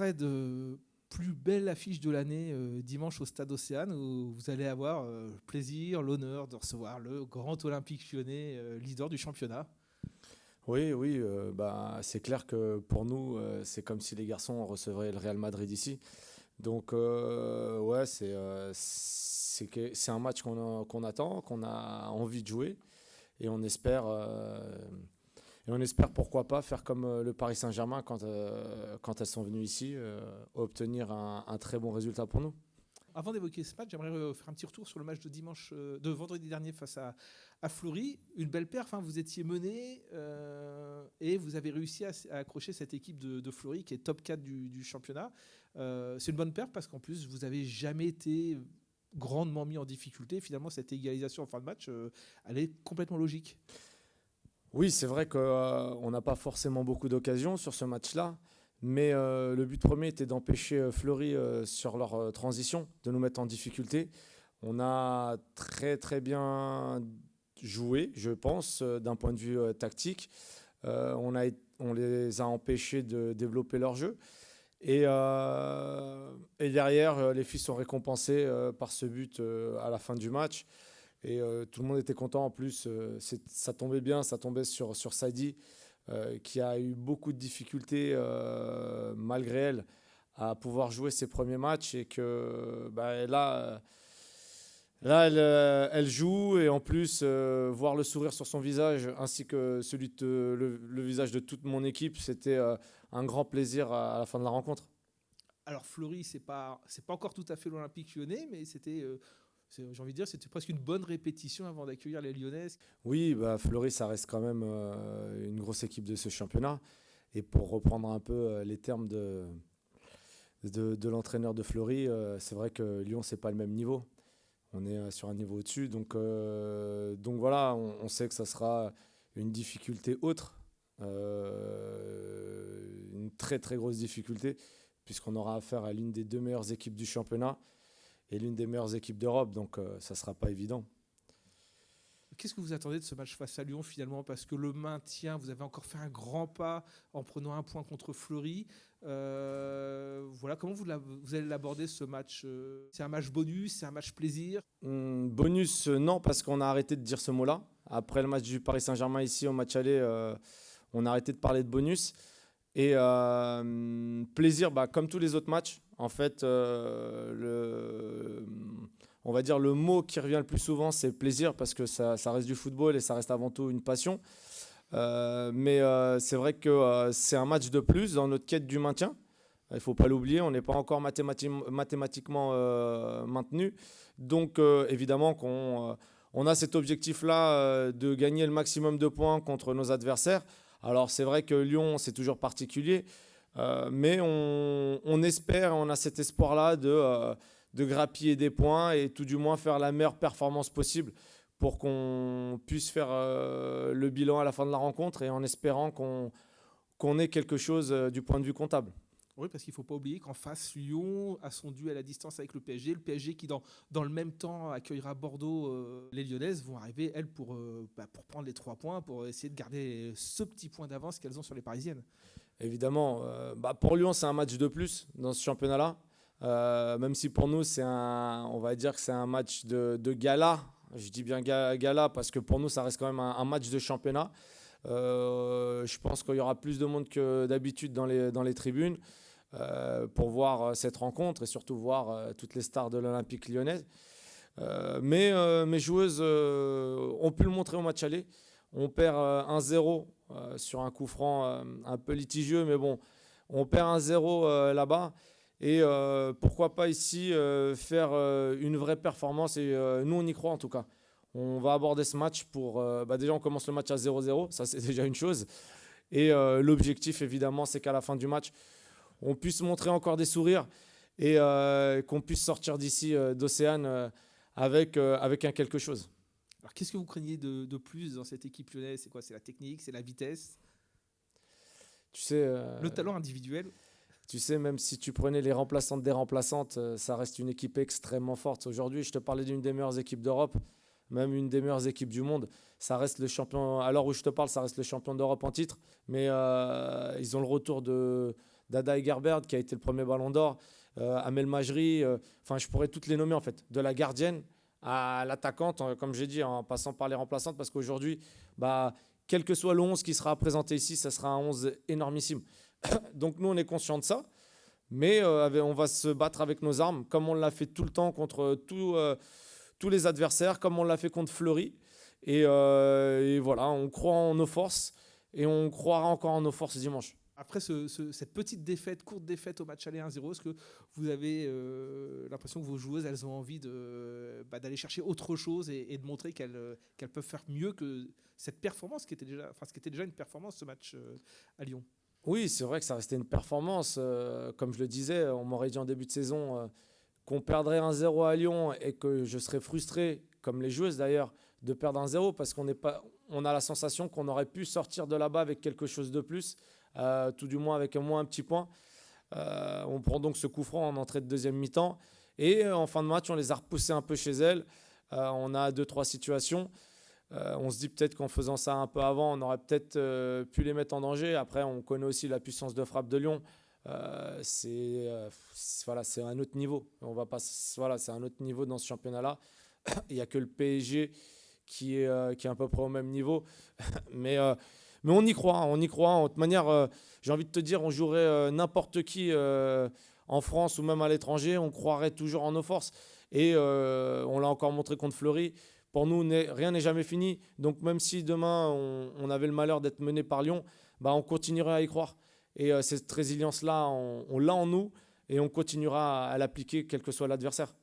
parlerai de plus belle affiche de l'année dimanche au Stade Océane où vous allez avoir le plaisir, l'honneur de recevoir le grand Olympique Lyonnais, leader du championnat. Oui, oui, c'est clair que pour nous, c'est comme si les garçons recevraient le Real Madrid ici. Donc, ouais, c'est un match qu'on attend, qu'on a envie de jouer. Et on espère pourquoi pas faire comme le Paris Saint-Germain quand elles sont venues ici, obtenir un très bon résultat pour nous. Avant d'évoquer ce match, j'aimerais faire un petit retour sur le match de dimanche, de vendredi dernier face à Fleury. Une belle perf, hein, vous étiez mené et vous avez réussi à accrocher cette équipe de Fleury qui est top 4 du championnat. C'est une bonne perf parce qu'en plus, vous n'avez jamais été grandement mis en difficulté. Finalement, cette égalisation en fin de match, elle est complètement logique. Oui, c'est vrai qu'on n'a pas forcément beaucoup d'occasions sur ce match-là, mais le but premier était d'empêcher Fleury sur leur transition, de nous mettre en difficulté. On a très très bien joué, je pense, d'un point de vue tactique. On les a empêchés de développer leur jeu. Et derrière, les filles sont récompensées par ce but à la fin du match. Et tout le monde était content. En plus, ça tombait bien, ça tombait sur Sadie, qui a eu beaucoup de difficultés, malgré elle, à pouvoir jouer ses premiers matchs. Et que là elle joue. Et en plus, voir le sourire sur son visage, ainsi que celui le visage de toute mon équipe, c'était un grand plaisir à la fin de la rencontre. Alors Fleury, c'est pas encore tout à fait l'Olympique lyonnais, mais j'ai envie de dire, c'était presque une bonne répétition avant d'accueillir les Lyonnaises. Oui, Fleury, ça reste quand même une grosse équipe de ce championnat. Et pour reprendre un peu les termes de l'entraîneur de Fleury, c'est vrai que Lyon, c'est pas le même niveau. On est sur un niveau au-dessus. Donc voilà, on sait que ça sera une difficulté autre, une très très grosse difficulté, puisqu'on aura affaire à l'une des deux meilleures équipes du championnat et l'une des meilleures équipes d'Europe. Donc ça sera pas évident. Qu'est-ce que vous attendez de ce match face à Lyon finalement? Parce que le maintien, vous avez encore fait un grand pas en prenant un point contre Fleury. Voilà, comment vous allez l'aborder ce match? C'est un match bonus, c'est un match plaisir? Bonus, non, parce qu'on a arrêté de dire ce mot-là. Après le match du Paris Saint-Germain ici, au match aller, on a arrêté de parler de bonus. Et plaisir, comme tous les autres matchs. En fait, on va dire le mot qui revient le plus souvent, c'est plaisir, parce que ça reste du football et ça reste avant tout une passion. Mais c'est vrai que c'est un match de plus dans notre quête du maintien. Il ne faut pas l'oublier, on n'est pas encore mathématiquement maintenu. Donc évidemment qu'on a cet objectif-là, de gagner le maximum de points contre nos adversaires. Alors c'est vrai que Lyon, c'est toujours particulier, mais on espère, on a cet espoir-là de grappiller des points et tout du moins faire la meilleure performance possible pour qu'on puisse faire le bilan à la fin de la rencontre, et en espérant qu'on ait quelque chose du point de vue comptable. Oui, parce qu'il ne faut pas oublier qu'en face, Lyon a son duel à distance avec le PSG. Le PSG qui, dans le même temps, accueillera Bordeaux. Les Lyonnaises vont arriver, elles, pour prendre les 3 points, pour essayer de garder ce petit point d'avance qu'elles ont sur les Parisiennes. Évidemment, pour Lyon, c'est un match de plus dans ce championnat-là. Même si pour nous, on va dire que c'est un match de gala. Je dis bien gala parce que pour nous, ça reste quand même un match de championnat. Je pense qu'il y aura plus de monde que d'habitude dans les tribunes, pour voir cette rencontre et surtout voir toutes les stars de l'Olympique lyonnais. Mais mes joueuses ont pu le montrer au match aller. On perd 1-0 sur un coup franc un peu litigieux, mais bon, on perd 1-0 là-bas. Et pourquoi pas ici faire une vraie performance. Et nous, on y croit en tout cas. On va aborder ce match déjà, on commence le match à 0-0, ça c'est déjà une chose. Et l'objectif, évidemment, c'est qu'à la fin du match, on puisse montrer encore des sourires, et qu'on puisse sortir d'ici, d'Océane, avec un quelque chose. Alors, qu'est-ce que vous craignez de plus dans cette équipe lyonnaise? C'est quoi? C'est la technique, c'est la vitesse, Tu sais, le talent individuel? même si tu prenais les remplaçantes des remplaçantes, ça reste une équipe extrêmement forte. Aujourd'hui, je te parlais d'une des meilleures équipes d'Europe, même une des meilleures équipes du monde. Ça reste le champion, à l'heure où je te parle, ça reste le champion d'Europe en titre. Mais ils ont le retour Dada Egerbert qui a été le premier Ballon d'Or, Amel Majri, enfin je pourrais toutes les nommer en fait, de la gardienne à l'attaquante, comme j'ai dit, en passant par les remplaçantes, parce qu'aujourd'hui, quel que soit le 11 qui sera présenté ici, ça sera un 11 énormissime. Donc nous, on est conscient de ça, mais on va se battre avec nos armes, comme on l'a fait tout le temps contre tous les adversaires, comme on l'a fait contre Fleury. Et voilà, on croit en nos forces, et on croira encore en nos forces dimanche. Après cette petite défaite, courte défaite au match aller 1-0, est-ce que vous avez l'impression que vos joueuses, elles ont envie d'aller chercher autre chose et de montrer qu'elles peuvent faire mieux que cette performance ce qui était déjà une performance, ce match à Lyon? Oui, c'est vrai que ça restait une performance. Comme je le disais, on m'aurait dit en début de saison qu'on perdrait 1-0 à Lyon et que je serais frustré, comme les joueuses d'ailleurs, de perdre 1-0 parce qu'on a la sensation qu'on aurait pu sortir de là-bas avec quelque chose de plus. Tout du moins avec au moins un petit point. On prend donc ce coup franc en entrée de deuxième mi-temps et en fin de match on les a repoussés un peu chez elles. On a 2-3 situations. On se dit peut-être qu'en faisant ça un peu avant on aurait peut-être pu les mettre en danger. Après on connaît aussi la puissance de frappe de Lyon. C'est un autre niveau. C'est un autre niveau dans ce championnat-là. Il n'y a que le PSG qui est à peu près au même niveau. Mais on y croit, on y croit. De toute manière, j'ai envie de te dire, on jouerait n'importe qui en France ou même à l'étranger, on croirait toujours en nos forces. Et on l'a encore montré contre Fleury. Pour nous, rien n'est jamais fini. Donc même si demain, on avait le malheur d'être mené par Lyon, on continuerait à y croire. Et cette résilience-là, on l'a en nous et on continuera à l'appliquer quel que soit l'adversaire.